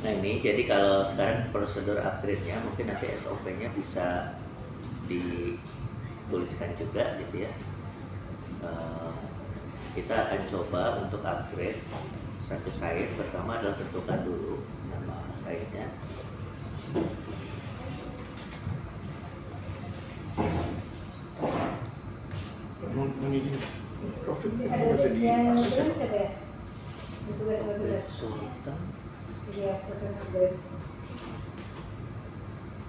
Nah ini jadi kalau sekarang prosedur upgrade-nya mungkin nanti SOP-nya bisa dituliskan juga gitu ya. Kita akan coba untuk upgrade satu site. Pertama adalah tentukan dulu nama site-nya. Covid Ada jadi yang akses ya? betul siapa ya? Tugas Sultan Iya, proses upgrade.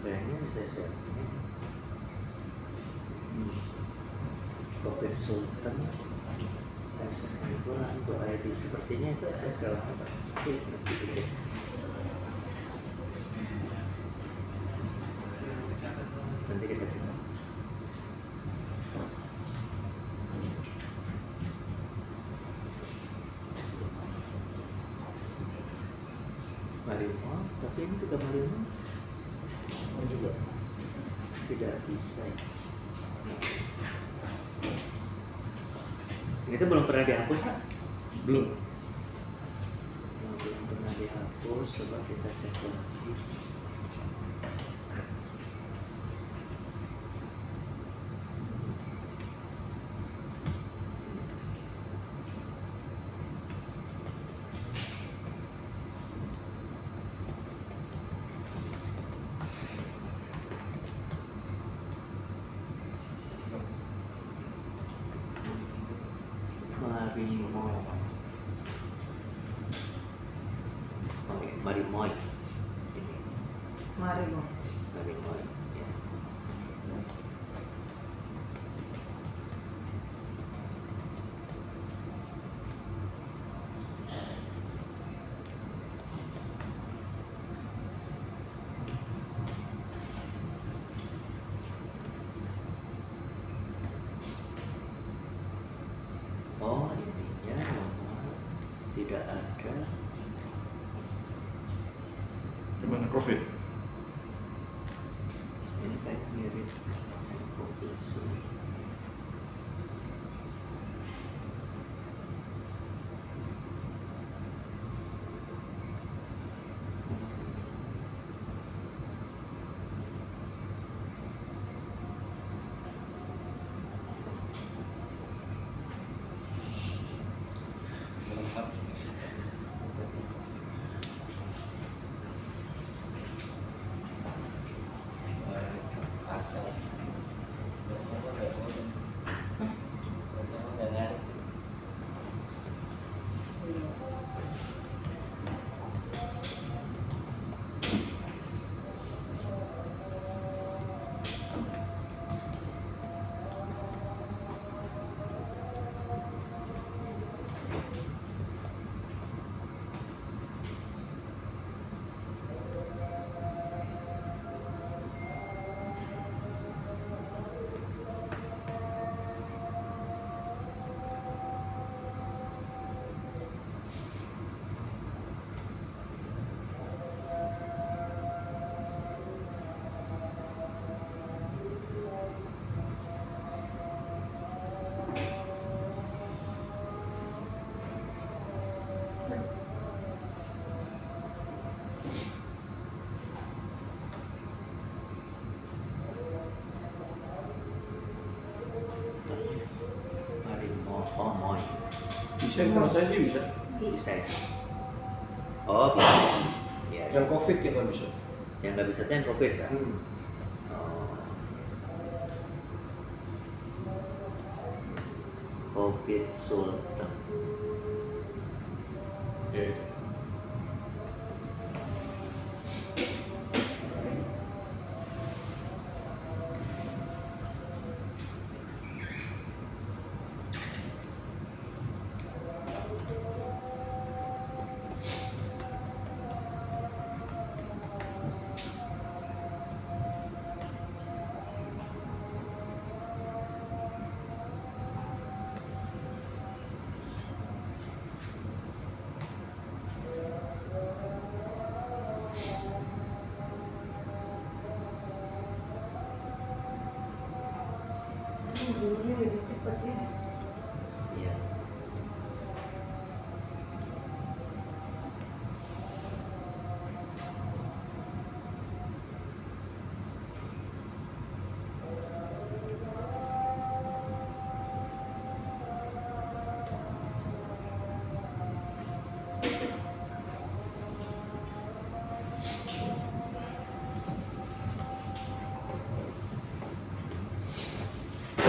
kayaknya bisa share ini. Covid Sultan untuk ID sepertinya itu SSL apa? Oke, nanti dicek. Nanti kita cek. Marimo, tapi ini juga Marimo Juga. tidak bisa. Itu belum pernah dihapus kan? Belum. Belum pernah dihapus, coba kita cek lagi. Marimo. Oh iya, Marimoy. Ini Marimo. Marimoy. Ya. Oh ininya nomor tidak ada. Gimana Covid? Ini kayak mirip Covid Sultan. Marimo, oh Moy. Bisa, kalau saya sih bisa. Bisa ya? Oh bisa. Ya. Yang Covid yang nggak bisa. Yang nggak bisa tuh yang Covid kan? Oh. Covid Sultan. Ya itu. Dulunya lebih cepat ya. Iya.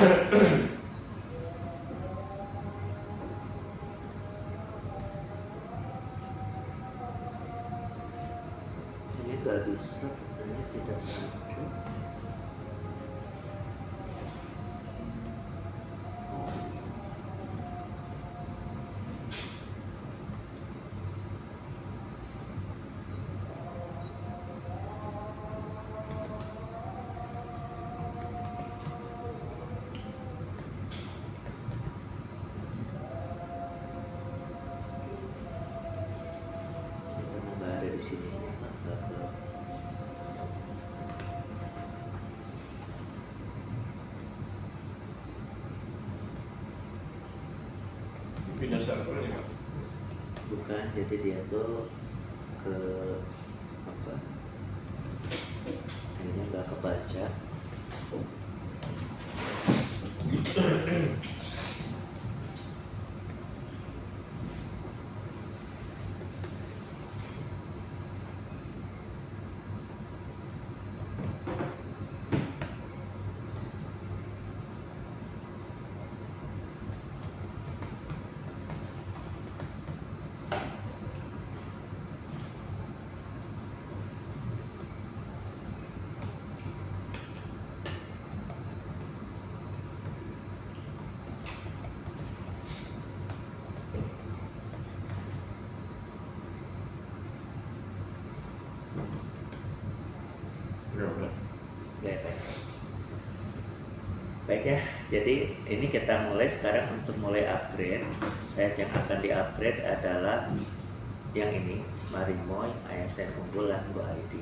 Ini nggak bisa, katanya tidak maju. Oh. Ini karena nggak ada di sini, nggak ke. Pindah server ya Pak? Bukan, jadi dia tuh ke apa? Akhirnya nggak kebaca. Ya udah. Baik, baik. Baik ya, jadi ini kita mulai sekarang untuk mulai upgrade. Site yang akan di-upgrade adalah yang ini, Marimoy ASN unggulan Go ID.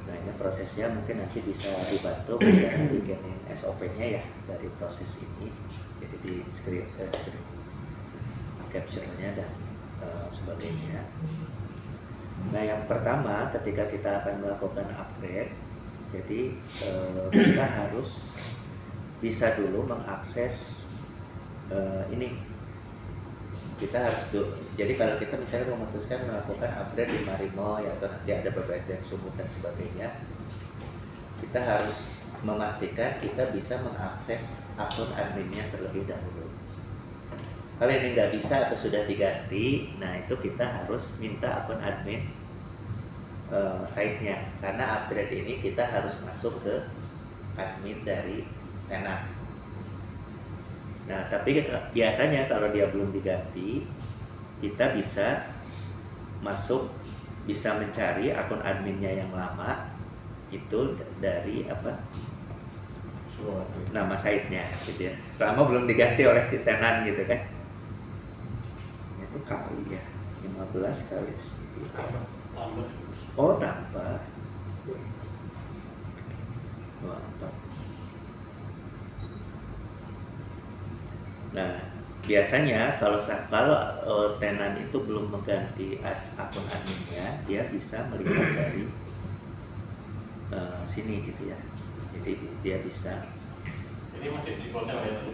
Nah ini prosesnya mungkin nanti bisa dibantu bisa bikinin SOP-nya ya dari proses ini. Jadi di screen capture-nya dan sebagainya. Nah yang pertama ketika kita akan melakukan upgrade, jadi kita harus bisa dulu mengakses ini. Kita harus jadi kalau kita misalnya memutuskan melakukan upgrade di Marimoy atau nanti ada BPSDM Sumut dan sebagainya, kita harus memastikan kita bisa mengakses akun adminnya terlebih dahulu. Kalau ini nggak bisa atau sudah diganti, nah itu kita harus minta akun admin site-nya, karena upgrade ini kita harus masuk ke admin dari tenant. Nah tapi biasanya kalau dia belum diganti, kita bisa masuk, bisa mencari akun adminnya yang lama itu dari apa, nama site-nya gitu ya, selama belum diganti oleh si tenant gitu kan. Itu kali ya 15 kali Tambah. oh tambah 24. Nah biasanya kalau tenan itu belum mengganti akun adminnya, dia bisa melihat dari sini gitu ya. Jadi dia bisa. Ini masih di hotel ya?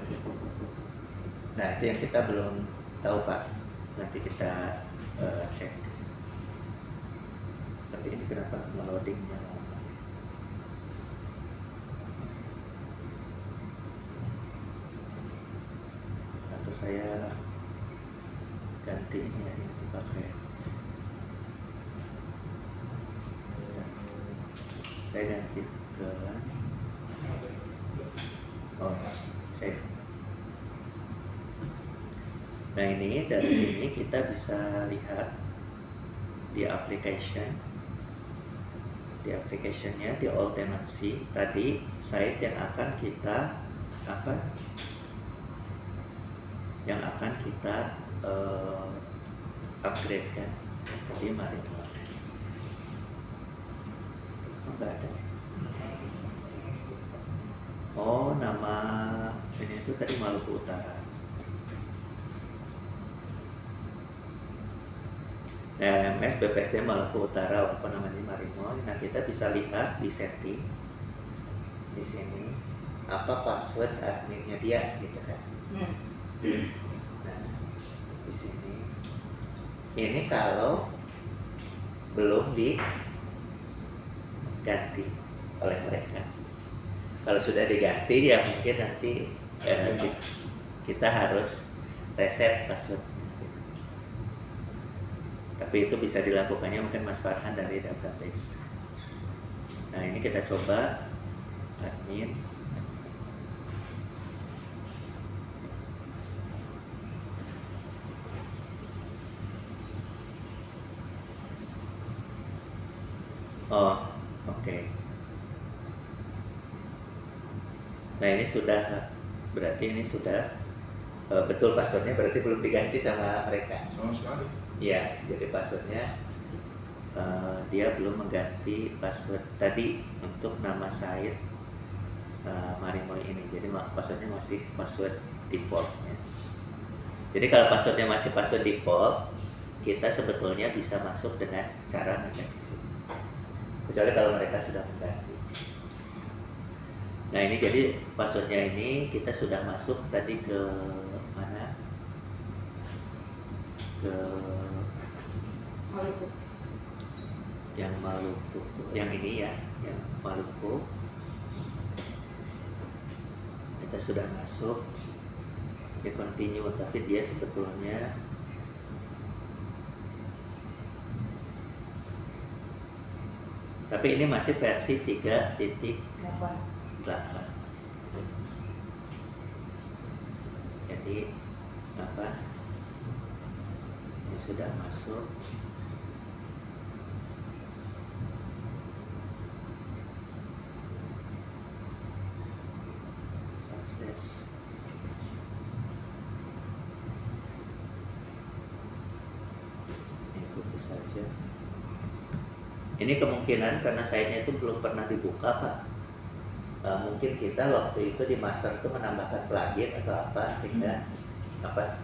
Nah itu yang kita belum tahu Pak. Nanti kita cek. Tapi ini kenapa loadingnya lama ya? Atau saya ganti ini ya, ini dipakai. Saya ganti ke saya. Nah ini dari sini kita bisa lihat di application-nya di all tenancy tadi site yang akan kita upgrade kan. Jadi mari nggak ada. Oh nama ini itu tadi Maluku Utara. MS BPSDM Maluku Utara apa namanya Marimoy. Nah kita bisa lihat di setting di sini apa password adminnya dia gitu kan. Nah di sini ini kalau belum diganti oleh mereka. Kalau sudah diganti ya mungkin nanti kita harus reset password. Tapi itu bisa dilakukannya mungkin Mas Farhan dari database. Nah ini kita coba admin. Oh, oke. Nah ini sudah, berarti ini sudah betul passwordnya, berarti belum diganti sama mereka. Sama sekali. Iya, jadi passwordnya dia belum mengganti password tadi untuk nama site Marimoy ini. Jadi passwordnya masih password default. Ya. Jadi kalau passwordnya masih password default, kita sebetulnya bisa masuk dengan cara mengganti. Kecuali kalau mereka sudah mengganti. Nah ini jadi passwordnya ini kita sudah masuk tadi ke mana? Ke Maluku. yang Maluku, yang ini ya, yang Maluku. Kita sudah masuk, di continue, tapi dia sebetulnya tapi ini masih versi 3.8. Jadi apa? Ini sudah masuk. Sukses. Ikuti saja. Ini kemungkinan karena site-nya itu belum pernah dibuka, Pak. Mungkin kita waktu itu di master itu menambahkan plugin atau apa sehingga apa?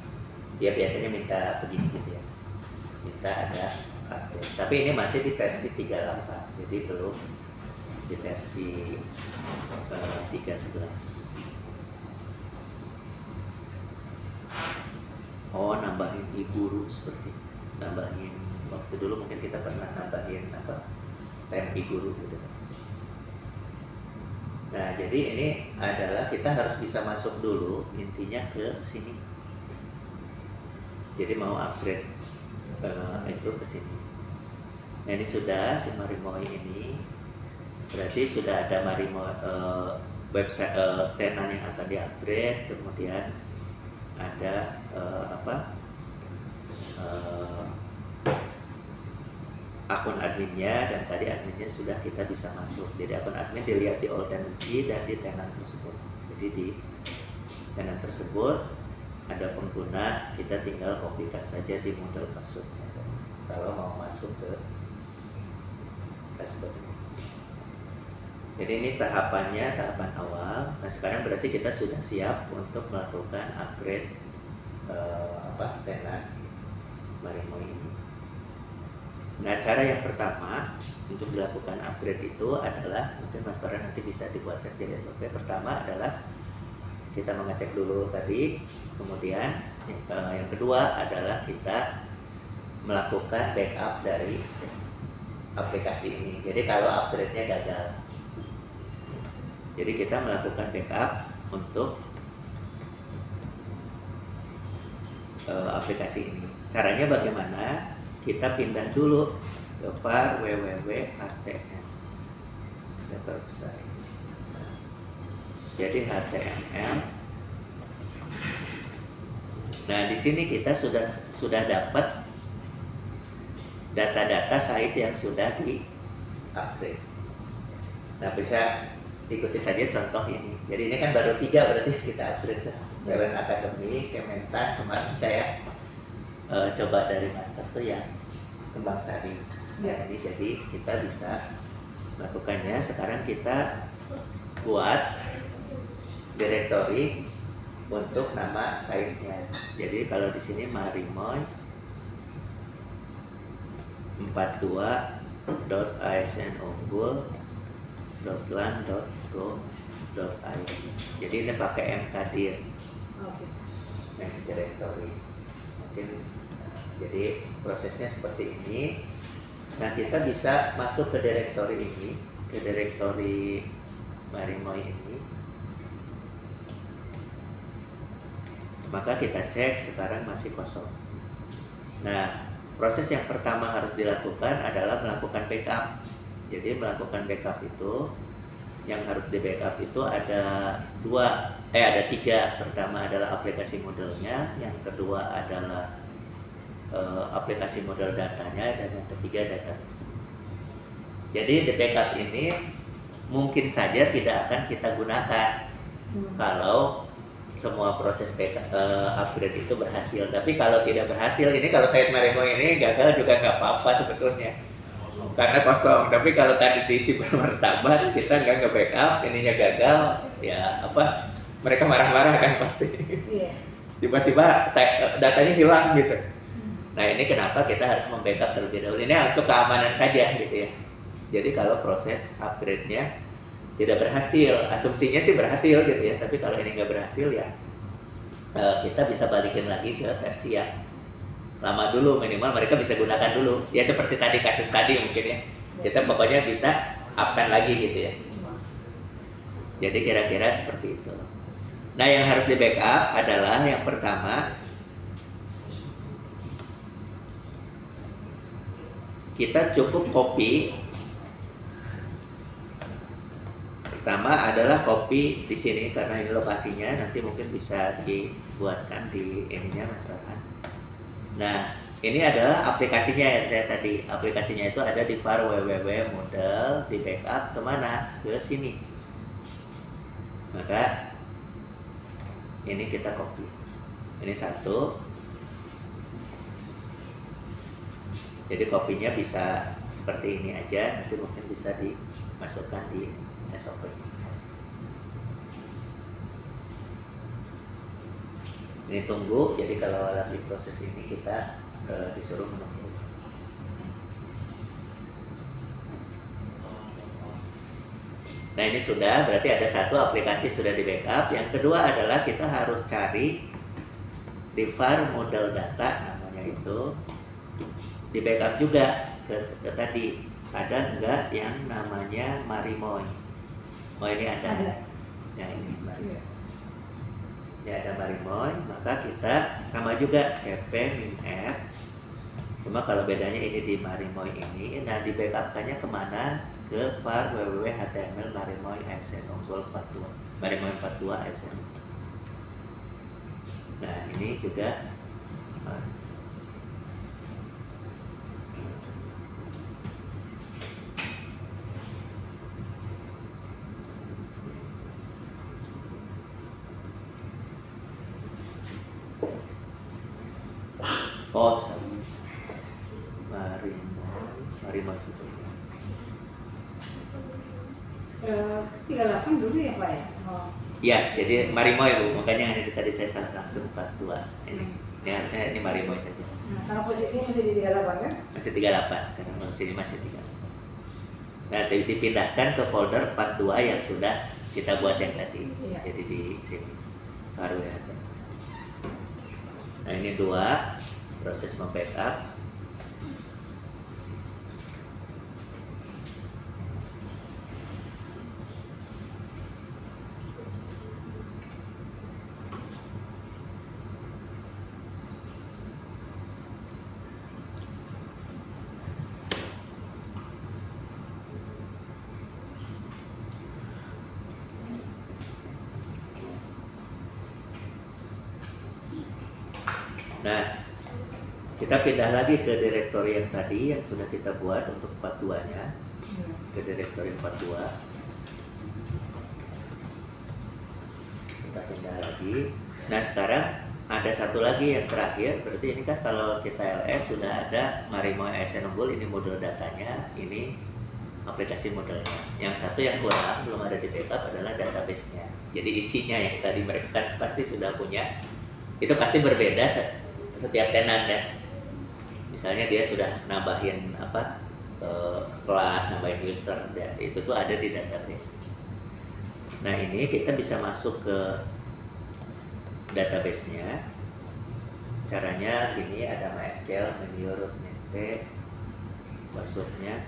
Dia biasanya minta begini gitu ya. Minta ada update. Tapi ini masih di versi 38, jadi belum di versi 3.11. Oh, nambahin e-guru seperti nambahin waktu dulu mungkin kita pernah nambahin apa tem e-guru gitu. Nah, jadi ini adalah kita harus bisa masuk dulu intinya ke sini. Jadi mau upgrade itu ke sini. Nah, ini sudah si Marimoy ini berarti sudah ada Marimoy website tenan yang akan di-upgrade, kemudian ada akun adminnya, dan tadi adminnya sudah kita bisa masuk. Jadi akun admin dilihat di all tenancy dan di tenant tersebut. Jadi di tenant tersebut ada pengguna, kita tinggal kopikan saja di model passwordnya kalau mau masuk ke dashboard ini. Jadi ini tahapannya, tahapan awal. Nah sekarang berarti kita sudah siap untuk melakukan upgrade tenant Marimoy ini. Nah cara yang pertama untuk dilakukan upgrade itu adalah, mungkin Mas Farhan nanti bisa dibuatkan jadi SOP. Pertama adalah kita mengecek dulu tadi, kemudian yang kedua adalah kita melakukan backup dari aplikasi ini. Jadi kalau upgrade-nya gagal, jadi kita melakukan backup untuk aplikasi ini. Caranya bagaimana? Kita pindah dulu ke var www.htm. Jadi HTML. Nah di sini kita sudah dapat data-data site yang sudah di upgrade. Nah bisa ikuti saja contoh ini. Jadi ini kan baru 3 berarti kita upgrade. Talent Academy, Kementan, kemarin saya coba dari master tuh yang Kembang Sari. Ya ini jadi kita bisa melakukannya. Sekarang kita buat directory untuk nama site-nya. Jadi kalau di sini Marimoy 42.isnogool.lan.go.id. Jadi ini pakai mkdir. Oke. Directory. Mungkin jadi prosesnya seperti ini. Nah kita bisa masuk ke directory ini, ke directory Marimoy ini, maka kita cek sekarang masih kosong. Nah, proses yang pertama harus dilakukan adalah melakukan backup. Jadi melakukan backup itu, yang harus di backup itu ada tiga. Pertama adalah aplikasi modelnya, yang kedua adalah aplikasi model datanya, dan yang ketiga database. Jadi di backup ini mungkin saja tidak akan kita gunakan kalau semua proses upgrade itu berhasil. Tapi kalau tidak berhasil, ini kalau site Marimoy ini gagal juga nggak apa-apa sebetulnya, karena kosong. Tapi kalau tadi diisi bermartabat, kita nggak nge-backup, ininya gagal, ya apa? Mereka marah-marah kan pasti. Iya. Tiba-tiba datanya hilang gitu. Nah, ini kenapa kita harus membackup terlebih dahulu. Ini untuk keamanan saja gitu ya. Jadi kalau proses upgrade-nya tidak berhasil, asumsinya sih berhasil gitu ya. Tapi kalau ini nggak berhasil ya, kita bisa balikin lagi ke versi yang lama dulu, minimal mereka bisa gunakan dulu. Ya seperti tadi kasus tadi mungkin ya. Kita pokoknya bisa upkan lagi gitu ya. Jadi kira-kira seperti itu. Nah, yang harus di backup adalah yang pertama, kita cukup copy. Pertama adalah copy di sini karena ini lokasinya, nanti mungkin bisa dibuatkan di ininya Mas Farhan. Nah, ini adalah aplikasinya yang saya tadi. Aplikasinya itu ada di var www.model, di backup kemana? Ke sini. Maka ini kita copy. Ini satu. Jadi kopinya bisa seperti ini aja, nanti mungkin bisa dimasukkan di SOP. Ini tunggu, jadi kalau lagi proses ini kita disuruh menunggu. Nah, ini sudah, berarti ada satu aplikasi sudah di backup. Yang kedua adalah kita harus cari di var model data namanya itu, di backup juga ke tadi ada enggak yang namanya Marimoy. Oh, ini ada. Ya, ini Marimoy. Ini ada Marimoy, maka kita sama juga cp min-f. Cuma kalau bedanya ini di Marimoy ini, nah di backupkannya kemana? Ke var www.html Marimoy ASN unggul 42, Marimoy 42 ASN. Nah, ini juga Marimoy itu. 38 dulu ya Pak ya? Oh. Iya, jadi Marimoy Bu, makanya ini tadi saya salah langsung 42. Ini harusnya ini Marimoy saja. Nah, karena posisinya masih di 38 kan? Masih 38, karena sini masih 38. Nah, dipindahkan ke folder 42 yang sudah kita buat yang tadi. Iya. Jadi di sini baru ya. Nah, ini dua proses membackup. Nah, kita pindah lagi ke direktori yang tadi yang sudah kita buat untuk 42-nya. Ke direktori 42. Kita pindah lagi. Nah, sekarang ada satu lagi yang terakhir. Berarti ini kan kalau kita LS sudah ada Marimoy ASN unggul, ini model datanya, ini aplikasi modelnya. Yang satu yang kurang belum ada di backup adalah database-nya. Jadi isinya yang tadi mereka kan pasti sudah punya. Itu pasti berbeda setiap tenan ya. Misalnya dia sudah nambahin kelas, nambahin user, ya, itu tuh ada di database. Nah, ini kita bisa masuk ke database-nya. Caranya gini, ada MySQL, menu root, nete, password-nya.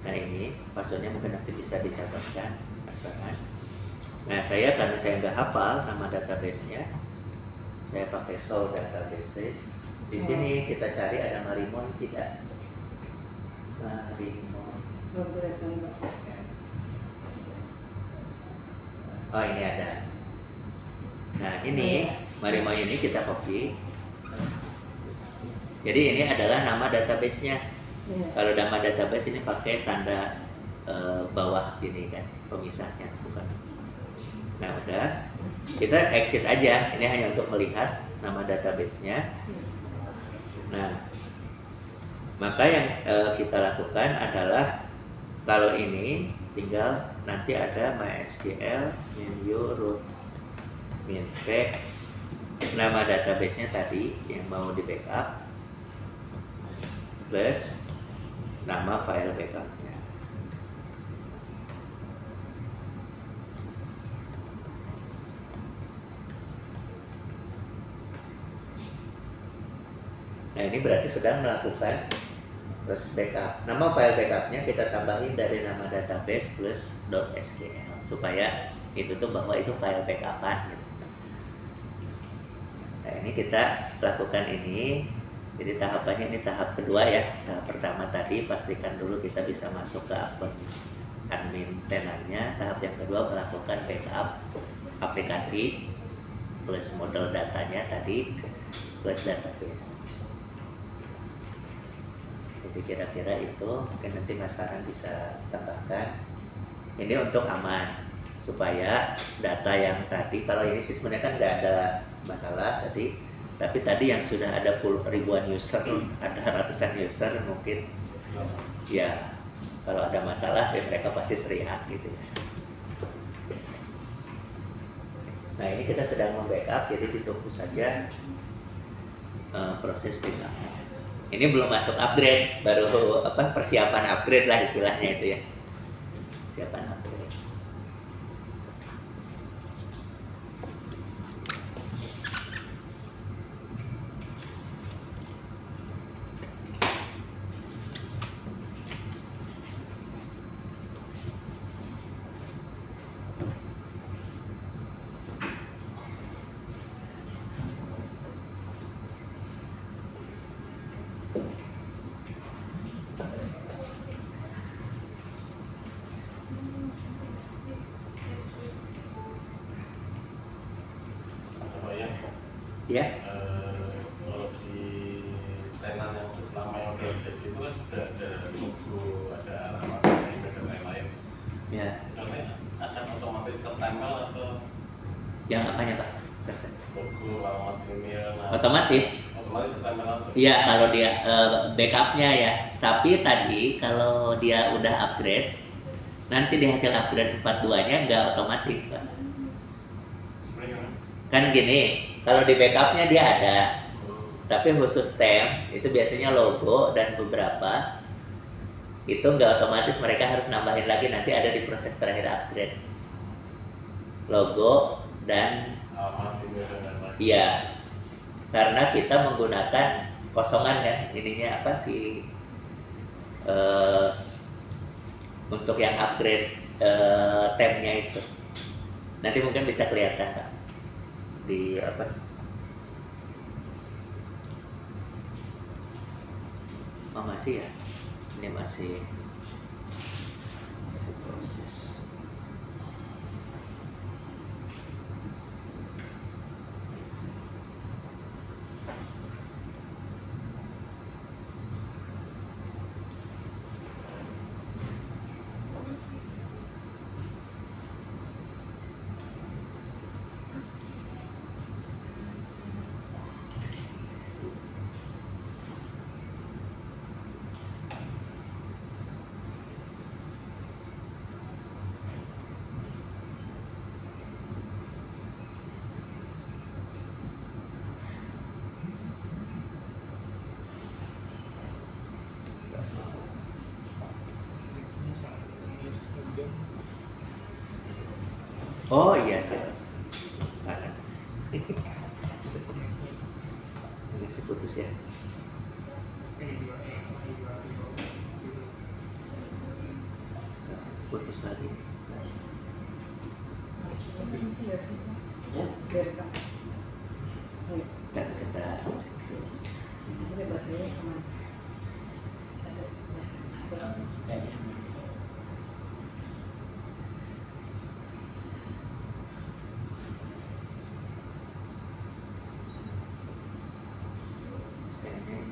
Nah ini passwordnya mungkin nanti bisa dicatatkan Mas Farhan. Nah saya karena saya nggak hafal nama database-nya, saya pakai Soul Databases. Di sini kita cari ada Marimon tidak? Marimon. Oh ini ada. Nah ini Marimon ini kita copy. Jadi ini adalah nama database-nya. Iya. Kalau nama database ini pakai tanda bawah gini kan, pemisahnya bukan. Nah udah, kita exit aja. Ini hanya untuk melihat nama database-nya. Nah, maka yang kita lakukan adalah kalau ini tinggal nanti ada MySQL menu root min p nama database-nya tadi yang mau di backup plus nama file backupnya. Nah ini berarti sedang melakukan proses backup. Nama file backupnya kita tambahin dari nama database plus .sql supaya itu tuh bahwa itu file backupan gitu. Nah ini kita lakukan ini. Jadi tahapannya ini tahap kedua ya. Tahap pertama tadi pastikan dulu kita bisa masuk ke akun admin tenannya. Tahap yang kedua melakukan backup aplikasi plus model datanya tadi plus database. Jadi kira-kira itu mungkin nanti Mas Farhan bisa tambahkan. Ini untuk aman supaya data yang tadi, kalau ini sih sebenarnya kan nggak ada masalah tadi, tapi tadi yang sudah ada ribuan user, ada ratusan user mungkin ya kalau ada masalah ya mereka pasti teriak gitu ya. Nah ini kita sedang membackup, jadi ditunggu saja proses backup. Ini belum masuk upgrade, baru persiapan upgrade lah istilahnya itu ya, persiapan upgrade. Ya. Kalau di tenan yang lama yang udah jadi itu kan ada logo, ada alamat email dan lain-lain. Ya. Nanti akan otomatis tertempel atau Yang apanya Pak? logo, alamat email? Otomatis. Otomatis tertempel atau? Iya kalau dia backupnya ya. Tapi tadi kalau dia udah upgrade, nanti di hasil upgrade 42-nya nggak otomatis Pak. Kan gini, kalau di backupnya dia ada, tapi khusus tem itu biasanya logo dan beberapa itu nggak otomatis, mereka harus nambahin lagi, nanti ada di proses terakhir upgrade logo dan iya, karena kita menggunakan kosongan kan ininya apa sih untuk yang upgrade temnya itu nanti mungkin bisa kelihatan Pak di apa. Oh masih ya, ini masih proses. Oh iya sih. Ini sih putus ya. putus lagi. Direkam. Dan kita cek dulu. Di sini baterainya kemana? Ada. Saya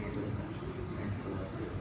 ini dulu Pak. Saya keluar dulu.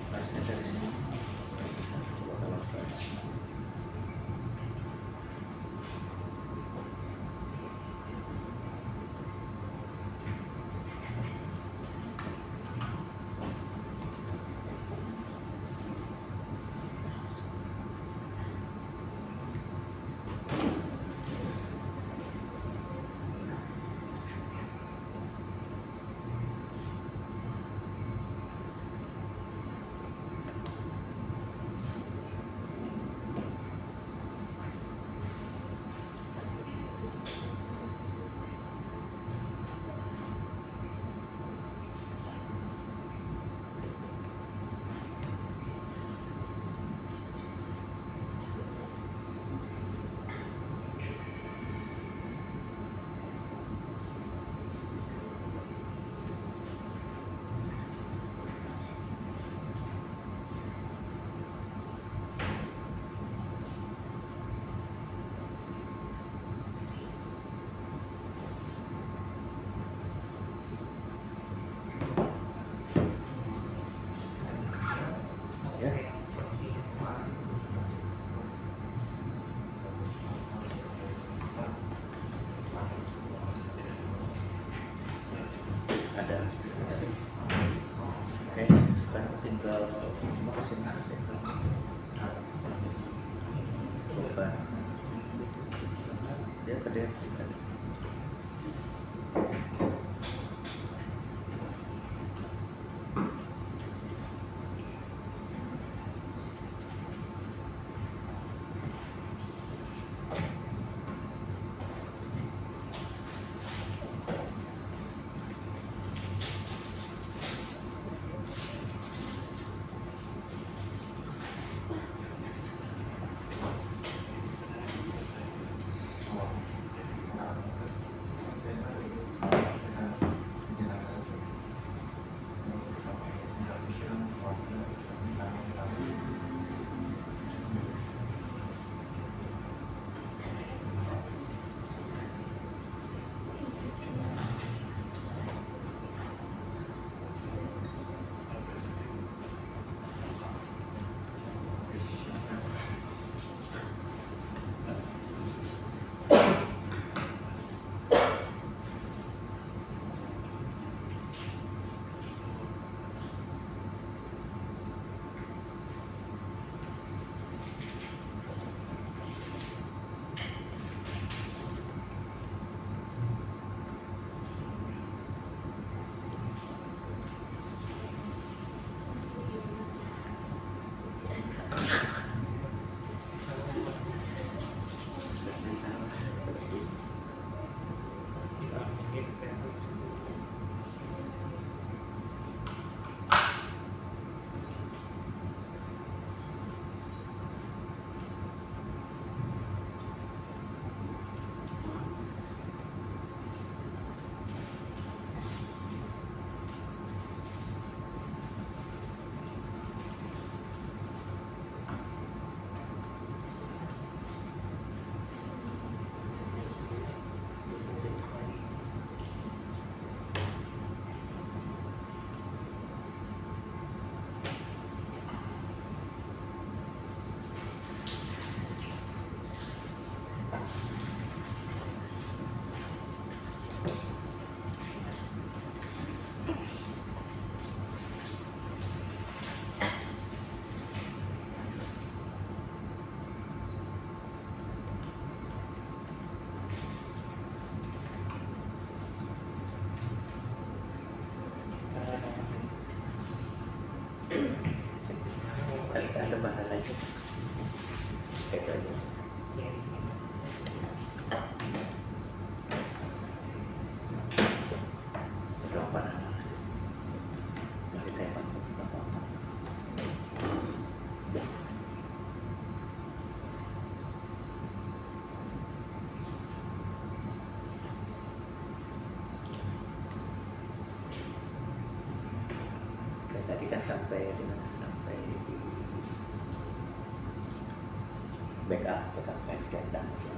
Saya harusnya dari sini. Bisa coba kalau flash. Ya. Ada. Oke, sekarang tinggal cuma kesini aja. Beban. Dia ke Itu aja. Sama anak. Nanti saya bantu Bapak. Udah. Oke, tadi kan sampai di mana? Sampai di backup PSK dan aja.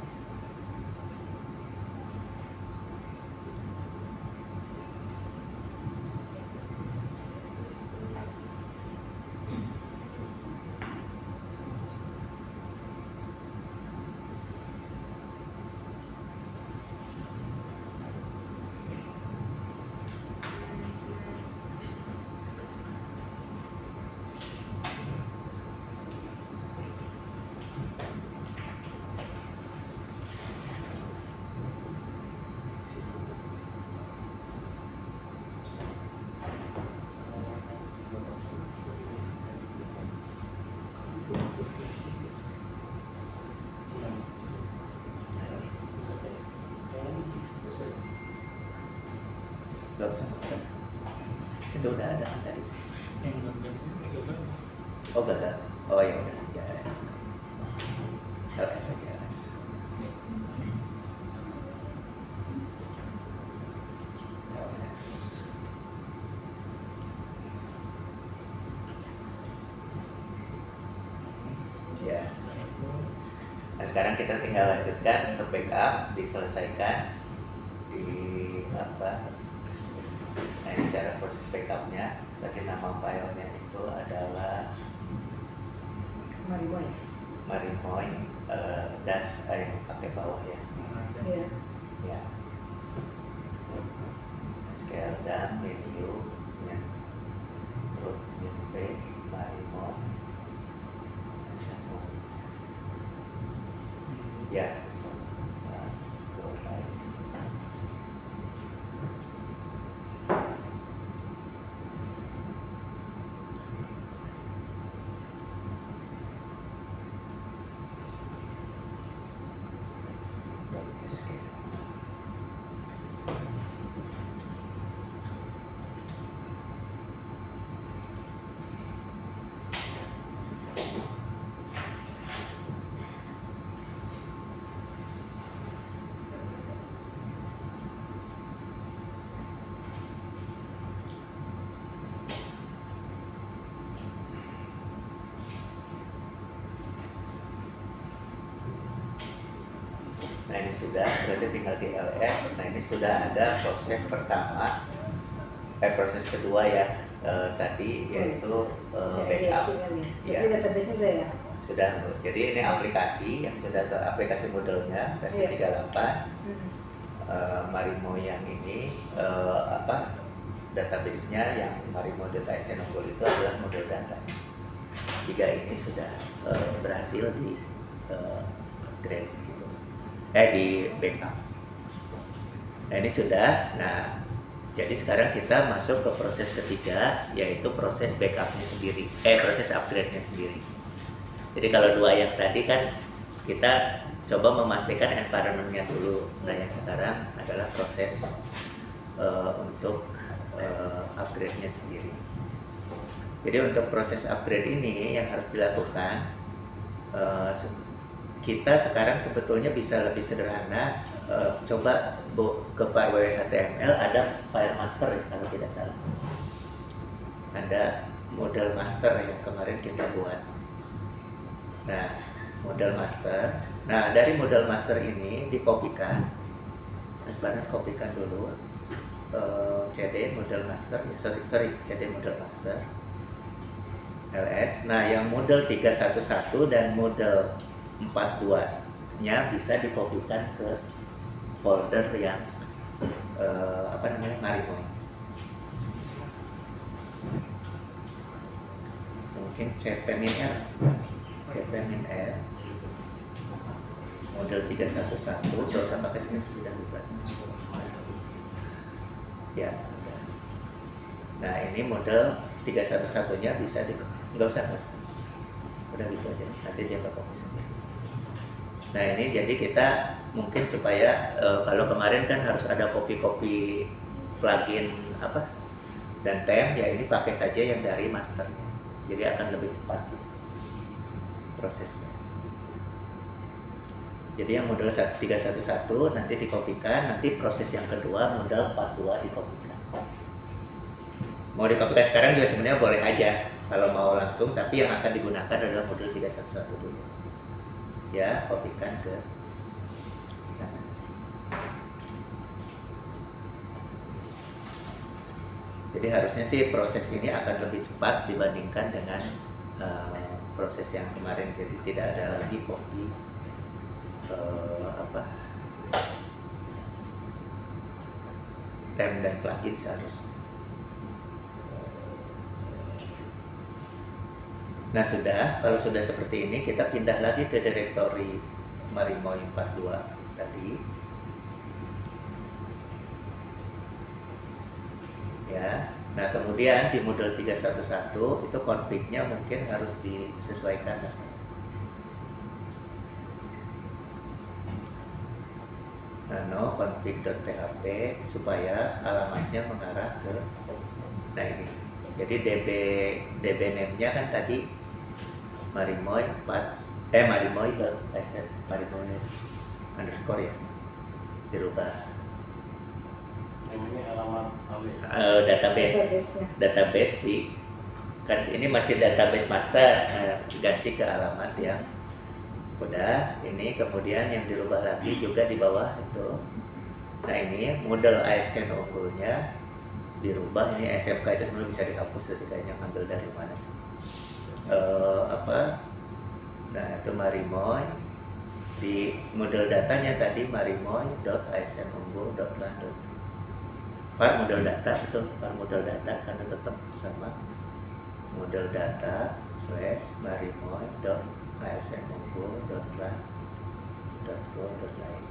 Gak usah, gak usah. Itu udah ada kan tadi. Oh gak ada. Oh ya udah, ya ada. LS aja LS. LS. Ya. Nah sekarang kita tinggal lanjutkan untuk backup, diselesaikan di apa? Nah ini cara proses backupnya. Tadi nama filenya itu adalah Mariboy. Marimoy das yang pakai bawah ya. Iya. Ya. Scale dan menu ya. Root page Marimoy. Ya. Nah, escape. Nah ini sudah, berarti tinggal di LS. Nah ini sudah ada proses pertama, proses kedua ya tadi yaitu backup. Jadi database udah ya. Sudah, Bu. Jadi ini aplikasi yang sudah aplikasi modelnya versi 38. Marimo yang ini apa database-nya yang Marimo Data SN Unggul itu adalah model data. Tiga ini sudah berhasil di upgrade gitu. Di backup. Nah ini sudah. Nah jadi sekarang kita masuk ke proses ketiga yaitu proses backupnya sendiri. Proses upgrade-nya sendiri. Jadi kalau dua yang tadi kan kita coba memastikan environment-nya dulu. Nah yang sekarang adalah proses untuk upgrade-nya sendiri. Jadi untuk proses upgrade ini yang harus dilakukan, kita sekarang sebetulnya bisa lebih sederhana. Coba ke Parway HTML ada file master ya, kalau tidak salah. Ada model master yang kemarin kita buat. Nah, model master. Nah, dari model master ini dikopikan. Mas Baran kopikan dulu CD model master. Ya, sorry, CD model master. LS. Nah, yang model 311 dan model 42-nya bisa dikopikan ke folder yang Marimoy. Mungkin cpmin.r model 311 gak usah pakai sini sudah bukan ya. Nah ini model 311 nya bisa nggak usah udah gitu aja, nanti dia bakal bisa. Nah ini jadi kita mungkin supaya kalau kemarin kan harus ada copy plugin apa dan theme, ya ini pakai saja yang dari masternya. Jadi akan lebih cepat prosesnya. Jadi yang model 311 nanti dikopikan, nanti proses yang kedua model 42 dikopikan. Mau dikopikan sekarang juga sebenarnya boleh aja kalau mau langsung, tapi yang akan digunakan adalah model 311 dulu. Ya, kopikan ke kanan. Jadi harusnya sih proses ini akan lebih cepat dibandingkan dengan proses yang kemarin. Jadi tidak ada lagi copy theme dan plugin seharusnya. Nah sudah, kalau sudah seperti ini kita pindah lagi ke direktori Marimoy 42 tadi. Ya, nah kemudian di model 311 itu config-nya mungkin harus disesuaikan, Mas. Nano config.php supaya alamatnya mengarah ke, nah ini. Jadi DB name-nya kan tadi Marimoy 4 Marimoy.sf Marimoy underscore ya, dirubah. Ini alamat database sih kan ini masih database master, ganti ke alamat yang udah ini, kemudian yang dirubah lagi juga di bawah itu. Nah ini model ASCII unggulnya dirubah, ini SMK itu sebenarnya bisa dihapus ketika yang ambil dari mana. Nah itu Marimoy, di model datanya tadi marimoy.asmunggul.lan. Var model data itu, var model data karena tetap sama model data / marimoy.asmunggul.lan.go.id.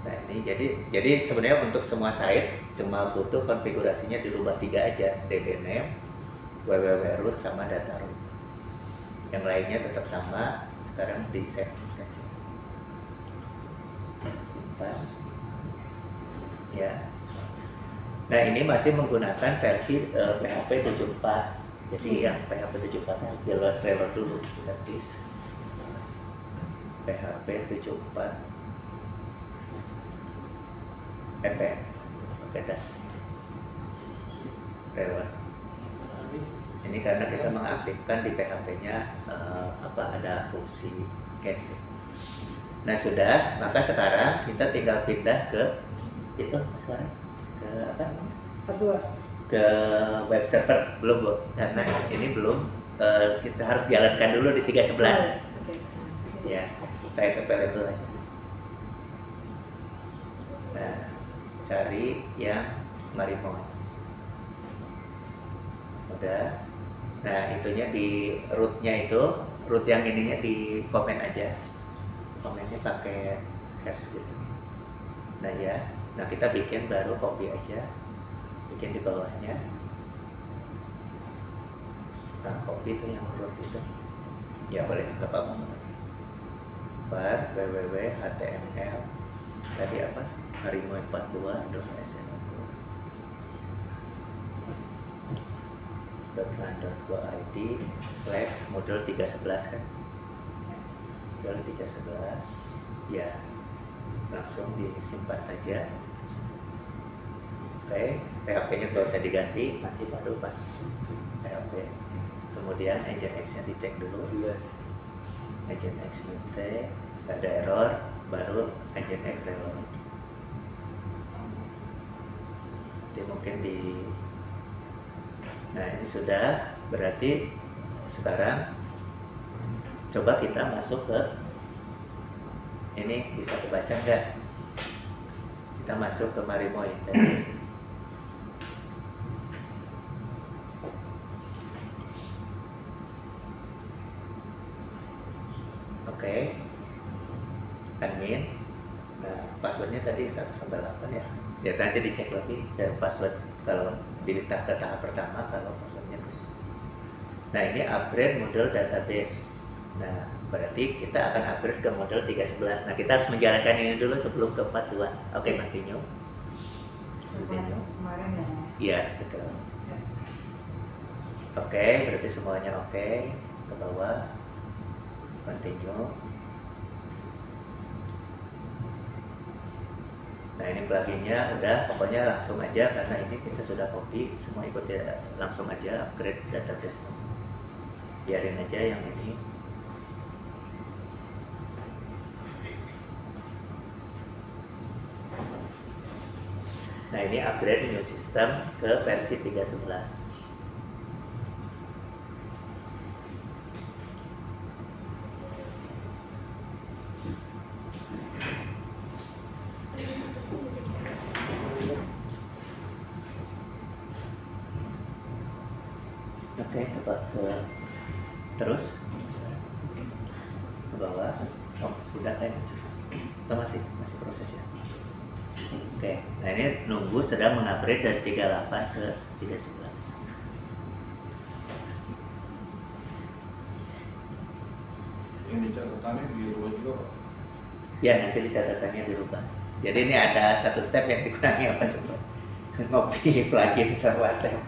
Nah ini jadi sebenarnya untuk semua site cuma butuh konfigurasinya dirubah 3 aja, db name, www.root sama data root. Yang lainnya tetap sama, sekarang di save saja. Simpan. Ya. Nah ini masih menggunakan versi PHP 74. Jadi yang PHP 74 harus di-reload dulu, service PHP 74 ppm pakai dash reload. Ini karena kita mengaktifkan di PHP-nya ada fungsi cache. Nah sudah, maka sekarang kita tinggal pindah ke itu sekarang ke apa? Ke web server belum Bu, karena ini belum, kita harus jalankan dulu di 311. Ya, saya available aja. Nah, cari yang Marimoy. Udah. Nah, itunya di rootnya itu, root yang ininya di komen aja. Komennya pakai hash gitu. Nah ya, nah kita bikin baru copy aja. Bikin di bawahnya. Nah, copy itu yang root itu. Ya boleh, nggak apa-apa. Var www.html tadi apa? marimoy42.sm .lan.go.id / model 311 kan? Model 311 ya, langsung disimpan saja. Oke, PHP-nya nggak usah diganti, nanti baru pas PHP. Kemudian Nginx-nya dicek dulu. Nginx minta, nggak ada error, baru Nginx reload. Jadi mungkin nah ini sudah, berarti sekarang coba kita masuk ke ini, bisa kebaca nggak? Kita masuk ke Marimoy tadi. Oke, admin. Nah, passwordnya tadi 1 sampai 8 ya. Ya nanti dicek lagi dan password kalau diminta ke tahap pertama, kalau passwordnya. Nah ini upgrade model database. Nah Berarti kita akan upgrade ke model 311. Nah, kita harus menjalankan ini dulu sebelum ke 42. Oke, continue. Masuk kemarin ya. Iya, betul. Oke, berarti semuanya oke. Ke bawah. Continue. Nah, ini pluginnya udah, pokoknya langsung aja karena ini kita sudah copy, semua ikut ya, langsung aja upgrade database. Biarin aja yang ini. Nah, ini upgrade new system ke versi 311. Oke, ke terus ke bawah. Oh, sudah kan? Atau masih proses ya? Oke, nah ini nunggu sedang mengupgrade dari 38 ke 311. Ini catatannya dirubah juga Pak? Ya, nanti di catatannya dirubah. Jadi ini ada satu step yang dikurangi apa coba? Ngopi plugin sama tab.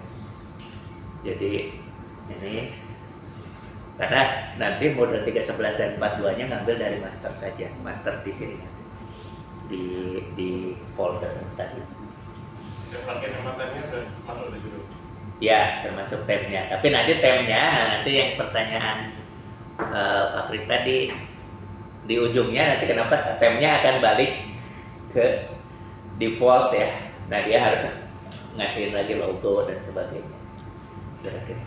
Jadi ini karena nanti model 311 dan 42 nya ngambil dari master saja, master di sini di folder tadi. Ya, plugin sama tabnya udah masuk di situ. Ya, termasuk temnya. Tapi nanti temnya, nanti yang pertanyaan Pak Kris tadi di ujungnya nanti kenapa temnya akan balik ke default ya. Nah, dia harus ngasihin lagi logo dan sebagainya. Kira-kira.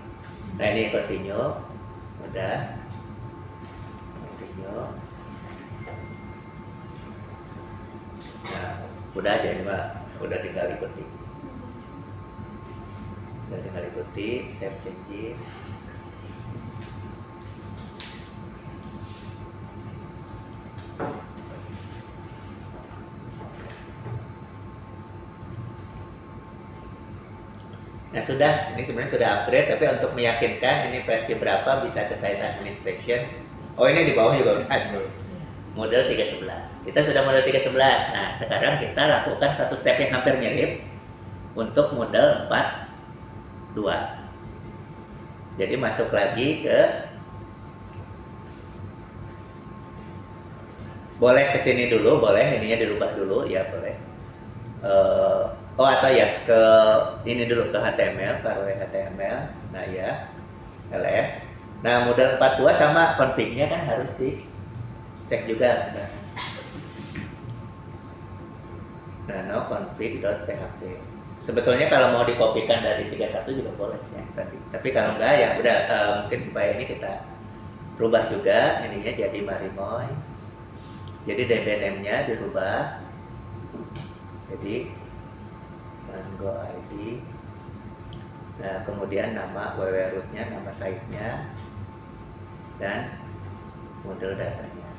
Nah, ini continue. Udah. Continue. Nah, udah aja ini Pak. Udah tinggal ikuti. Save changes. Nah, sudah, ini sebenarnya sudah upgrade, tapi untuk meyakinkan ini versi berapa bisa ke site administration. Oh, ini di bawah juga udah model 311. Kita sudah model 311. Nah, sekarang kita lakukan satu step yang hampir mirip untuk model 42. Jadi masuk lagi ke, boleh ke sini dulu, boleh ininya dirubah dulu, ya boleh. Oh, atau ya ke ini dulu, ke HTML, taruh HTML. Nah ya, ls. Nah, model 42 sama config-nya kan harus dicek juga misalnya. Nah, no config.php. Sebetulnya kalau mau dikopikan dari 31 juga boleh ya tadi. Tapi kalau enggak ya udah, mungkin supaya ini kita rubah juga ininya jadi Marimoy. Jadi DB name-nya dirubah. Jadi Go ID. Nah, kemudian nama www-root-nya, nama site-nya, dan model datanya.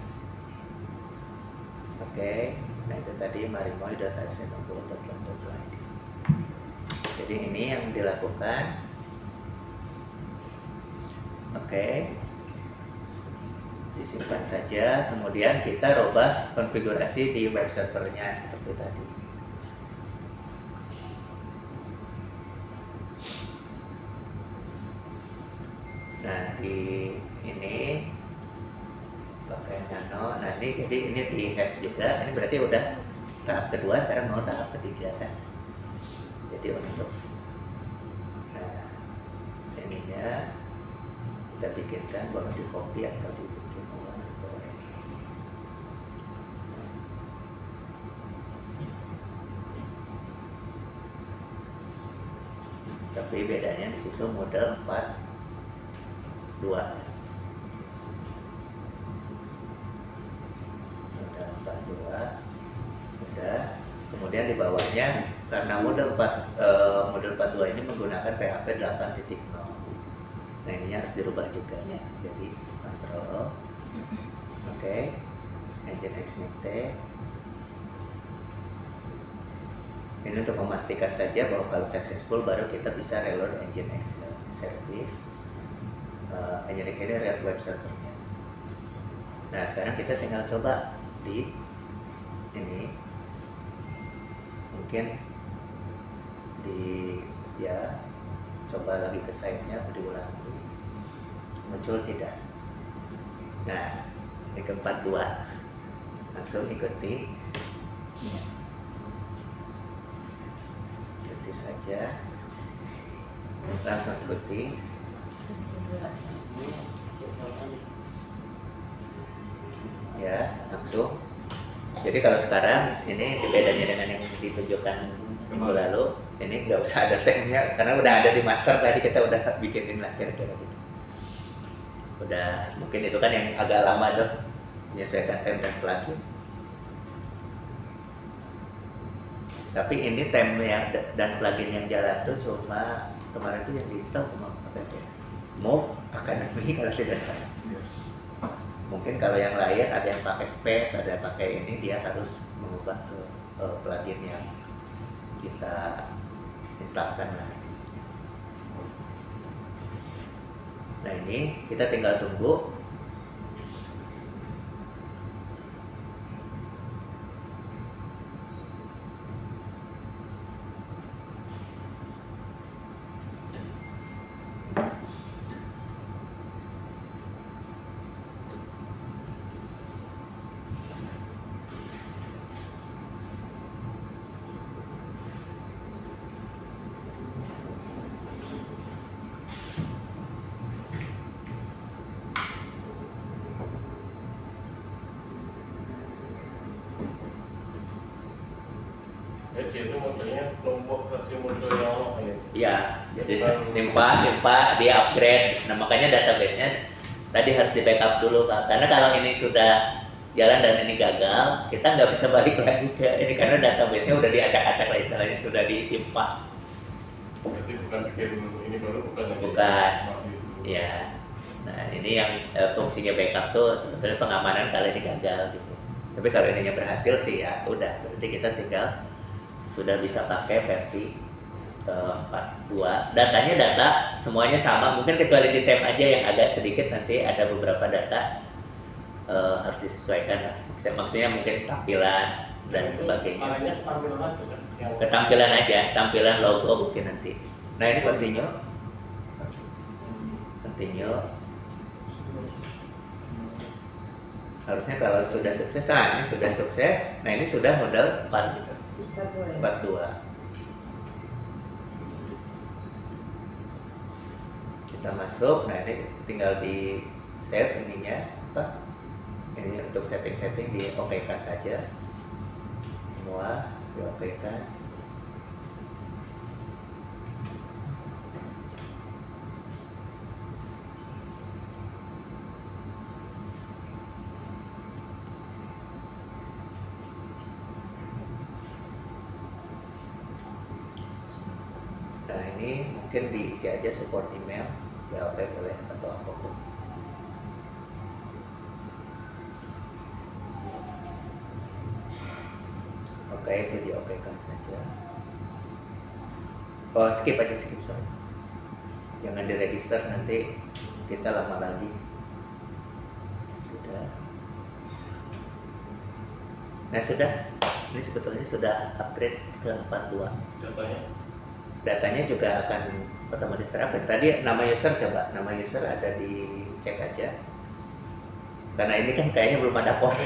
Oke, nah itu tadi marimoy.asn60.id. Jadi ini yang dilakukan. Oke, disimpan saja. Kemudian kita rubah konfigurasi di web servernya seperti tadi. Nah, di ini pakai nano. Nah, ini jadi ini di hash juga. Ini berarti udah tahap kedua, sekarang mau tahap ketiga kan. Jadi untuk ininya kita bikinkan, boleh di copy atau dibikin ulang, boleh. Tapi bedanya di situ model 42. Model 42 udah. Kemudian di bawahnya karena model 42 ini menggunakan PHP 8.0. Nah, ininya harus dirubah juga ya. Jadi control oke. Nginjex Nite. Ini untuk memastikan saja bahwa kalau successful baru kita bisa reload Nginx service. Nginx ini reload web servernya. Nah sekarang kita tinggal coba di ini, mungkin di ya coba lagi ke site-nya, diulangi, muncul tidak. Nah ini ke 42, langsung ikuti saja, langsung ikuti. Ya langsung. Jadi kalau sekarang ini bedanya dengan yang ditunjukkan minggu lalu, ini nggak usah ada temnya karena udah ada di master tadi, kita udah bikinin lah kira-kira gitu. Udah, mungkin itu kan yang agak lama tuh, menyesuaikan tem dan plugin. Tapi ini temnya dan plugin yang jalan tuh cuma kemarin tuh yang diinstal cuma apa ya? Move Academy kalau tidak salah. Mungkin kalau yang lain ada yang pakai space, ada yang pakai ini, dia harus mengubah ke plugin yang kita instalkan lah. Nah ini kita tinggal tunggu. Dia itu modelnya kelompok versi model yang lama ya. Iya, jadi nimpa di upgrade. Nah makanya database-nya tadi harus di backup dulu Pak. Karena kalau ini sudah jalan dan ini gagal, kita nggak bisa balik lagi ke ini karena database-nya udah diacak-acak lah istilahnya, sudah ditimpa. Jadi bukan bikin ini baru, bukan lagi. Bukan. Itu. Ya. Nah ini yang fungsinya backup tuh sebetulnya pengamanan kalau ini gagal gitu. Tapi kalau ininya berhasil sih ya udah, berarti kita tinggal sudah bisa pakai versi 42. Datanya data semuanya sama, mungkin kecuali di tab aja yang agak sedikit nanti ada beberapa data harus disesuaikan lah. Maksudnya mungkin tampilan dan sebagainya. Makanya tampilan aja kan. Ketampilan aja, tampilan logo mungkin nanti. Nah ini continue. Harusnya kalau sudah sukses, ini sudah sukses. Nah ini sudah model 4 gitu. 42. Kita masuk. Nah ini tinggal di save ininya apa? Ini untuk setting-setting di OK-kan saja. Semua di OK-kan. Nah ini mungkin diisi aja support email, jawab boleh atau apapun. Oke, itu di oke kan saja. Oh skip aja, skip sorry. Jangan diregister, nanti kita lama lagi. Sudah. Nah sudah, ini sebetulnya sudah upgrade ke 42. Datanya juga akan otomatis terupdate. Tadi nama user, coba nama user ada di cek aja. Karena ini kan kayaknya belum ada post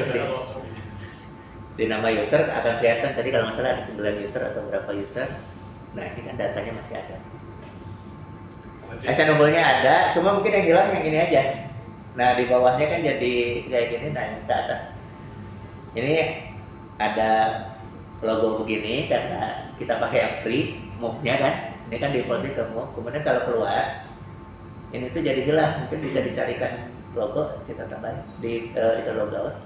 di nama user akan kelihatan tadi kalau nggak salah ada 9 user atau berapa user. Nah ini kan datanya masih ada. Asal nomornya ada, cuma mungkin yang hilang yang ini aja. Nah di bawahnya kan jadi kayak gini, nah yang ke atas ini ada logo begini karena kita pakai yang free. Move-nya kan, ini kan defaultnya ke move. Kemudian kalau keluar, ini tuh jadi hilang. Mungkin bisa dicarikan logo, kita tambahin di itu logout.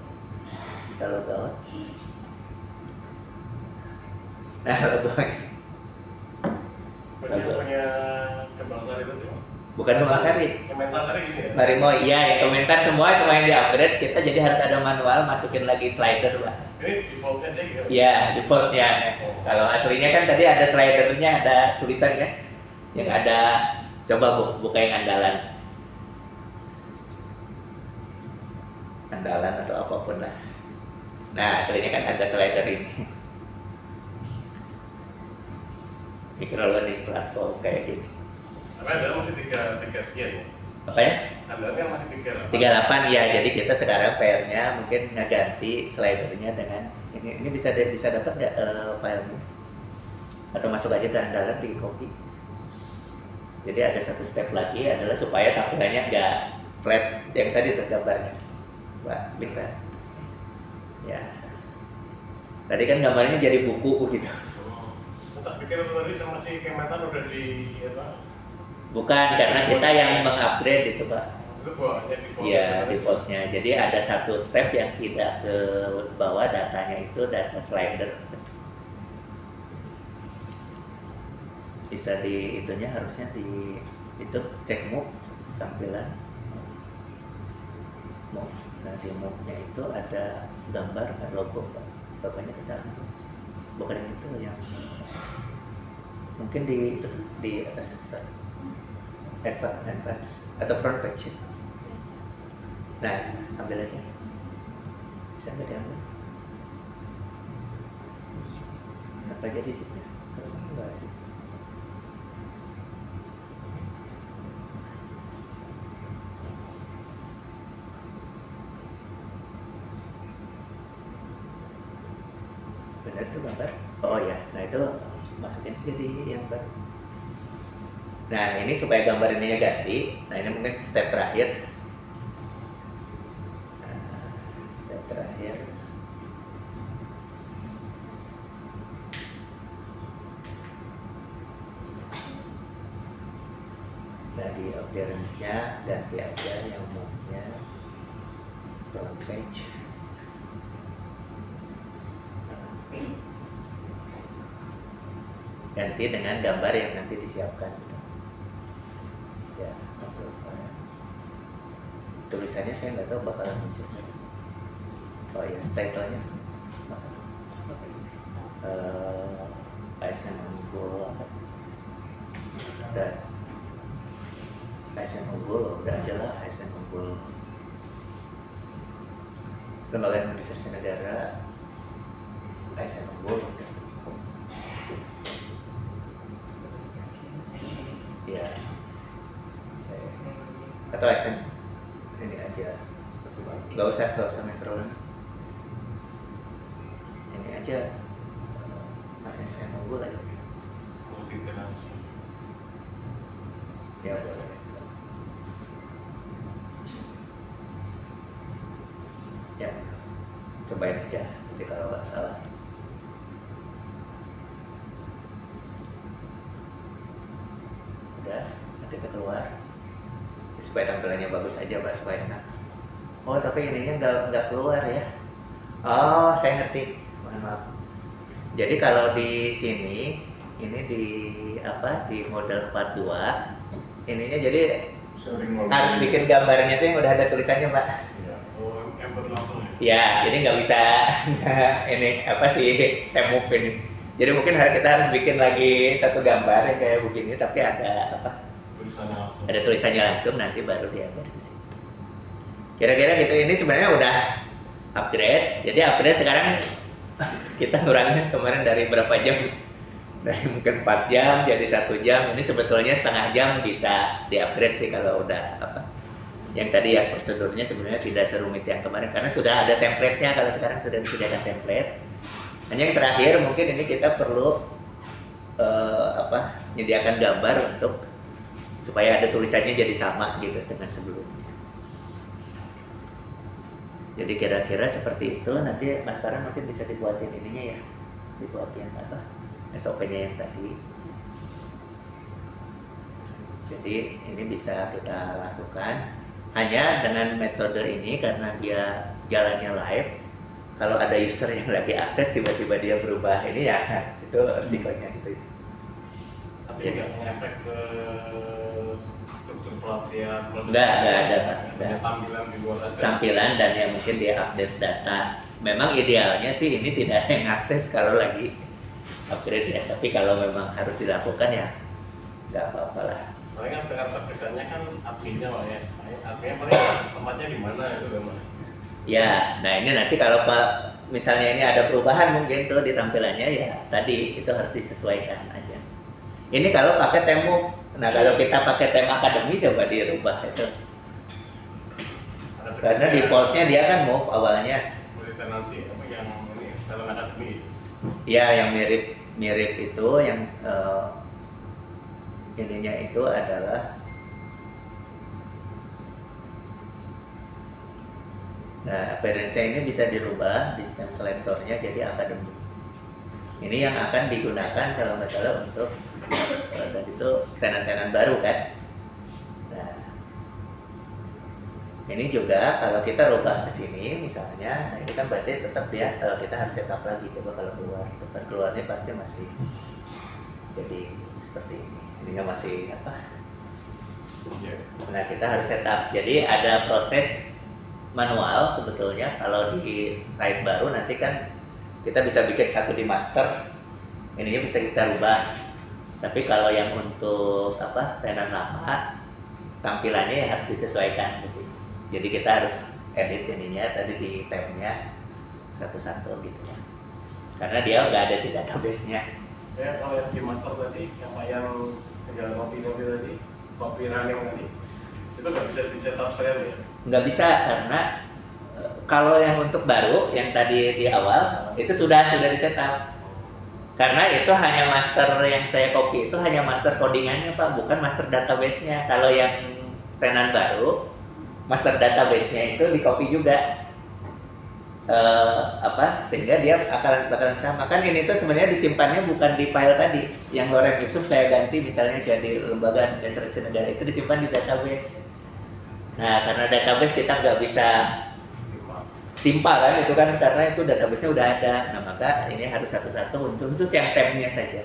Kita logout. Nah logonya. Punya Kembang Sari itu ya? Bukan Kembang Sari. Komentar tadi gini ya? Marimo, iya ya komentar semua yang di upgrade. Kita jadi harus ada manual, masukin lagi slider Pak. Ini defaultnya aja gitu? Iya, defaultnya. Kalau aslinya kan tadi ada slidernya, ada tulisannya. Yang ada, coba buka yang andalan. andalan atau apapun lah. Nah, aslinya kan ada slider ini. Microloading platform kayak gini. Tapi ada masih tiga sekian ya. Makanya Anda kan masih 38 ya, jadi kita sekarang PR-nya mungkin ngeganti slidernya dengan ini bisa dapat nggak filenya? Atau masuk aja ke andalan di copy. Jadi ada satu step lagi adalah supaya tampilannya nggak flat yang tadi tuh gambarnya, Pak, bisa. Ya. Tadi kan gambarnya jadi buku gitu. Tak pikir tadi sama si Kementan udah di apa? Bukan, karena kita yang mengupgrade itu, Pak. Itu bawaannya default. Iya, defaultnya. Jadi ada satu step yang tidak ke bawah, datanya itu data slider. Bisa di itunya harusnya di itu cek move tampilan. Move. Nah, di move-nya itu ada gambar logo, Pak. Bapaknya kita ambil. Bukan yang itu, yang mungkin di itu tuh, di atas besar. Advance atau front page. Nah, ambil aja. Bisa nggak diambil? Apa aja di sini? Harus ambil sih. Benar tuh gambar? Oh ya, nah itu masukin jadi yang baru. Nah, ini supaya gambar ininya ganti. Nah, ini mungkin step terakhir. Step terakhir. Dari appearance-nya ganti aja yang move-nya front page. Ganti dengan gambar yang nanti disiapkan. Ya, upload file. Tulisannya saya nggak tahu bakalan muncul. Oh ya, title-nya Aisyah Unggul apa? Dan Aisyah Unggul, udah aja lah Aisyah Unggul. Lembaga Administrasi Negara Aisyah Unggul. Ya. Atau ASN ini aja, nggak usah Microloading, ini aja ASN Unggul aja. Ya boleh. Ya, cobain aja nanti kalau nggak salah. Udah, nanti kita keluar. Supaya tampilannya bagus aja, Pak, supaya enak. Oh, tapi ininya nggak keluar ya. Oh, saya ngerti. Mohon maaf. Jadi kalau di sini ini di apa? Di model 42 ininya jadi harus bikin gambarnya itu yang udah ada tulisannya, Pak. Ya, oh, embed langsung ya. Ya, jadi nggak bisa ini apa sih move ini. Jadi mungkin kita harus bikin lagi satu gambar yang kayak begini, tapi ada apa? Ada tulisannya langsung, nanti baru diambil di sini. Kira-kira gitu. Ini sebenarnya udah upgrade. Jadi upgrade sekarang kita ngurangin kemarin dari berapa jam? Dari mungkin 4 jam jadi 1 jam. Ini sebetulnya setengah jam bisa di-upgrade sih kalau udah apa. Yang tadi ya prosedurnya sebenarnya tidak serumit yang kemarin karena sudah ada template-nya. Kalau sekarang sudah disediakan template. Hanya yang terakhir mungkin ini kita perlu menyediakan gambar untuk supaya ada tulisannya jadi sama gitu dengan sebelumnya. Jadi kira-kira seperti itu. Nanti Mas Farhan mungkin bisa dibuatin ininya ya, dibuatin apa SOP-nya yang tadi. Jadi ini bisa kita lakukan hanya dengan metode ini karena dia jalannya live. Kalau ada user yang lagi akses tiba-tiba dia berubah ini ya itu risikonya gitu. Tapi nggak ngefek ke struktur pelatihan. Nggak ada, Pak. Tampilan dibuat aja. Tampilan dan yang mungkin dia update data. Memang idealnya sih ini tidak ada yang akses kalau lagi upgrade ya. Tapi kalau memang harus dilakukan ya nggak apa-apa lah. Paling kan bedanya kan adminnya Pak ya. Adminnya paling tempatnya di mana itu kan Pak? Ya, nah ini nanti kalau Pak misalnya ini ada perubahan mungkin tuh di tampilannya ya tadi itu harus disesuaikan aja. Ini kalau pakai temu, nah kalau kita pakai tema akademi coba dirubah itu. Ada Karena bedanya defaultnya dia kan move awalnya. tenancy apa yang ini talent academy. Ya yang mirip itu yang ininya itu adalah nah appearance ini bisa dirubah di sistem selektornya jadi akademi. Ini yang akan digunakan kalau nggak salah untuk tadi itu tenan-tenan baru kan. Nah ini juga kalau kita rubah ke sini misalnya, nah ini kan berarti tetap ya kita harus setup lagi coba kalau keluar, tempat keluarnya pasti masih jadi seperti ini. Ininya masih apa? Ya. Nah kita harus setup. Jadi ada proses manual sebetulnya kalau di site baru nanti kan kita bisa bikin satu di master, ininya bisa kita rubah. Tapi kalau yang untuk apa tenan lama tampilannya ya harus disesuaikan gitu. Jadi kita harus edit ininya tadi di tab-nya satu-satu gitu ya. Karena dia nggak ada di database-nya. Ya kalau yang di master tadi, yang tinggal copy tadi, copy running tadi, itu nggak bisa di setup sekalian ya? Nggak bisa karena kalau yang untuk baru yang tadi di awal itu sudah di setup. Karena itu hanya master yang saya copy itu hanya master codingannya Pak, bukan master database-nya. Kalau yang tenan baru, master database-nya itu di copy juga. Sehingga dia bakalan sama. Kan ini tuh sebenarnya disimpannya bukan di file tadi. Yang lorem ipsum saya ganti misalnya jadi lembaga administrasi negara itu disimpan di database. Nah, karena database kita nggak bisa timpa kan itu kan karena itu database-nya udah ada. Nah, maka ini harus satu-satu untuk khusus yang tab-nya saja.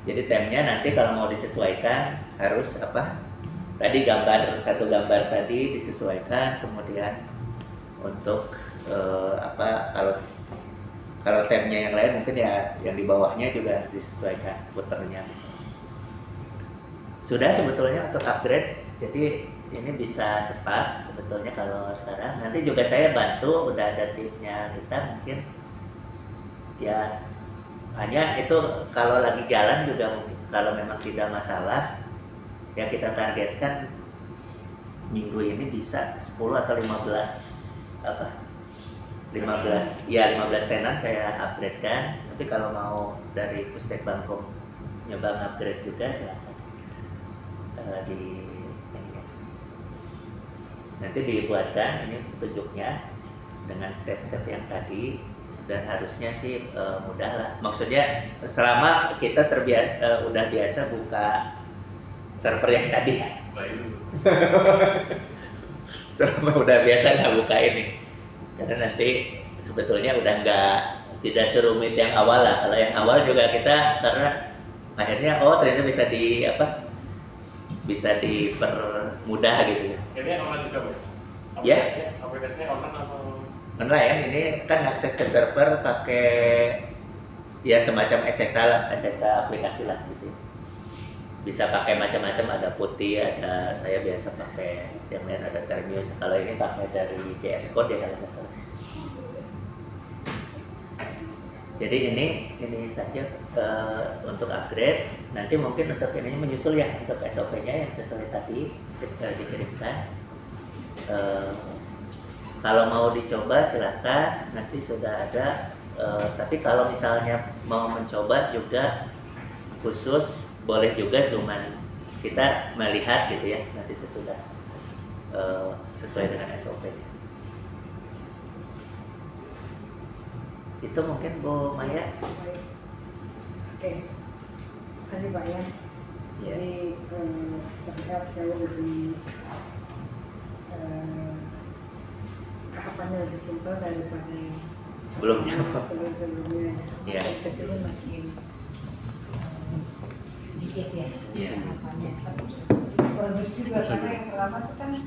Jadi tab-nya nanti kalau mau disesuaikan harus apa? Tadi satu gambar tadi disesuaikan, kemudian untuk kalau tab-nya yang lain mungkin ya yang di bawahnya juga harus disesuaikan footer-nya misalnya. Sudah sebetulnya untuk upgrade, jadi ini bisa cepat sebetulnya kalau sekarang. Nanti juga saya bantu, udah ada tipnya kita mungkin. Ya hanya itu kalau lagi jalan juga mungkin kalau memang tidak masalah, ya kita targetkan minggu ini bisa 10 atau 15 tenan saya upgrade kan. Tapi kalau mau dari Pustek Bangkom nyoba upgrade juga silakan di ini ya. Nanti dibuatkan ini petunjuknya dengan step-step yang tadi dan harusnya sih mudah lah. Maksudnya selama kita udah biasa buka server yang tadi. Baik. Selama udah biasa nggak buka ini. Karena nanti sebetulnya udah tidak serumit yang awal lah. Kalau yang awal juga kita karena akhirnya ternyata bisa dipermudah gitu ya. Ini online juga Pak? Ya. Aplikasinya online atau? Online ini kan akses ke server pakai ya semacam SSH aplikasi lah gitu. Bisa pakai macam-macam, ada putih, ada saya biasa pakai yang lain ada Termius. Kalau ini pakai dari VS Code ya kalau nggak salah. Jadi ini saja untuk upgrade. Nanti mungkin untuk ini menyusul ya untuk SOP-nya yang sesuai tadi dikirimkan. Kalau mau dicoba silahkan, nanti sudah ada. Tapi kalau misalnya mau mencoba juga khusus boleh juga zooman kita melihat gitu ya nanti sesudah sesuai dengan SOP-nya. Itu mungkin Bu Maya. Oke, kasih Pak ya. Ya. Jadi terlihat jauh lebih tahapannya lebih simpel daripada Sebelumnya. sebelumnya. Ya. Kesini makin sedikit ya Iya. tahapannya. Bagus juga karena yang pertama itu kan